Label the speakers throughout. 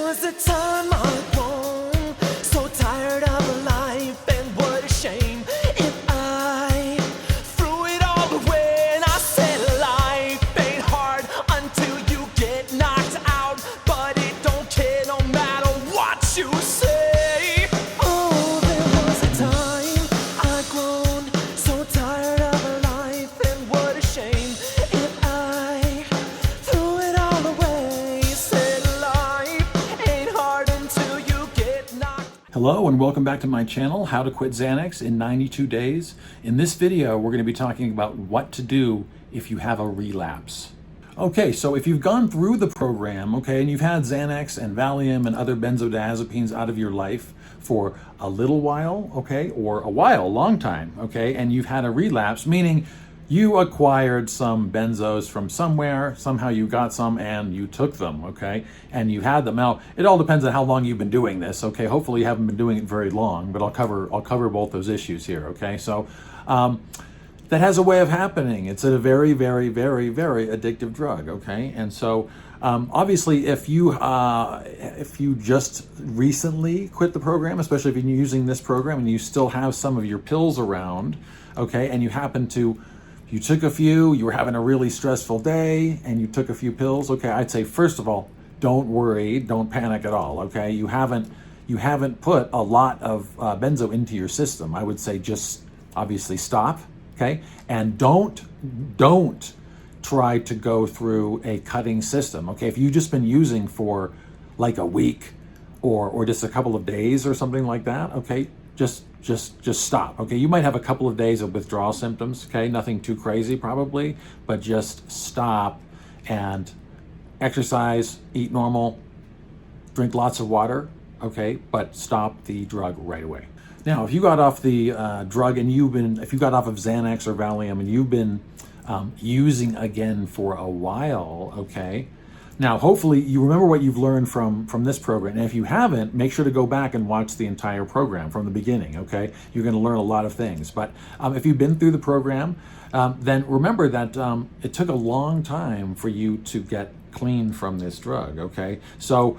Speaker 1: was a time I'd grown so tired of life, and what a shame if I threw it all away. And I said life ain't hard until you get knocked out, but it don't care no matter what you say. Oh, there was a time I'd grown so tired of life, and what a shame if I threw it all away. Said life ain't hard until you get knocked.
Speaker 2: Hello and welcome back to my channel, How to Quit Xanax in 92 Days. In this video, we're going to be talking about what to do if you have a relapse. Okay, so if you've gone through the program, okay, and you've had Xanax and Valium and other benzodiazepines out of your life for a little while, okay, or a while, a long time, okay, and you've had a relapse, meaning you acquired some benzos from somewhere, somehow you got some and you took them, okay, and you had them. Now, it all depends on how long you've been doing this, okay. Hopefully you haven't been doing it very long, but I'll cover both those issues here, okay. So that has a way of happening. It's a very, very, very, very addictive drug, okay. And so obviously if you just recently quit the program, especially if you're using this program and you still have some of your pills around, okay, and you took a few, you were having a really stressful day and you took a few pills, okay, I'd say first of all, don't worry, don't panic at all, okay? You haven't put a lot of benzo into your system. I would say just obviously stop, okay? And don't try to go through a cutting system, okay? If you've just been using for like a week or just a couple of days or something like that, okay, just stop, okay? You might have a couple of days of withdrawal symptoms, okay? Nothing too crazy probably, but just stop and exercise, eat normal, drink lots of water, okay? But stop the drug right away. Now, if you got off the drug and if you got off of Xanax or Valium and you've been using again for a while, okay? Now, hopefully you remember what you've learned from this program. And if you haven't, make sure to go back and watch the entire program from the beginning, okay? You're gonna learn a lot of things. But if you've been through the program, then remember that it took a long time for you to get clean from this drug, okay? So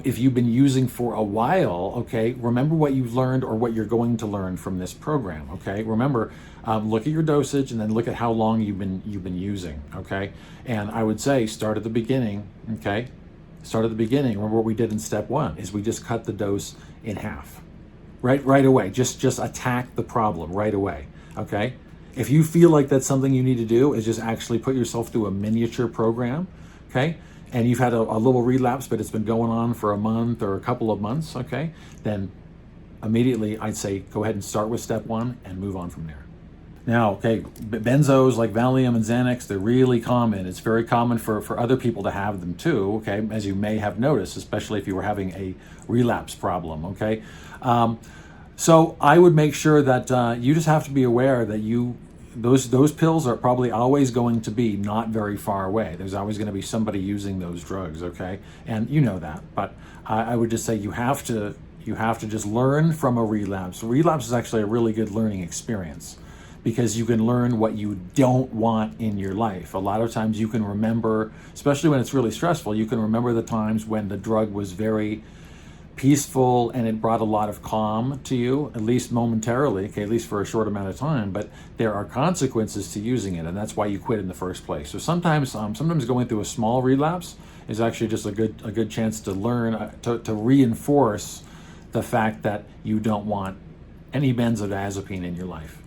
Speaker 2: if you've been using for a while, okay, remember what you've learned or what you're going to learn from this program, okay? Remember, look at your dosage and then look at how long you've been using, okay? And I would say start at the beginning, okay? Start at the beginning. Remember what we did in step 1 is we just cut the dose in half, right away. Just attack the problem right away, okay? If you feel like that's something you need to do, is just actually put yourself through a miniature program, okay? And you've had a little relapse, but it's been going on for a month or a couple of months, okay? Then immediately I'd say go ahead and start with step 1 and move on from there. Now, okay, benzos like Valium and Xanax, they're really common. It's very common for other people to have them too, okay? As you may have noticed, especially if you were having a relapse problem, okay? So I would make sure that you just have to be aware that those pills are probably always going to be not very far away. There's always going to be somebody using those drugs, okay? And you know that, but I would just say you have to just learn from a relapse. Relapse is actually a really good learning experience because you can learn what you don't want in your life. A lot of times you can remember, especially when it's really stressful, you can remember the times when the drug was very peaceful and it brought a lot of calm to you, at least momentarily, okay, at least for a short amount of time, but there are consequences to using it, and that's why you quit in the first place. So sometimes going through a small relapse is actually just a good chance to learn, to reinforce the fact that you don't want any benzodiazepine in your life.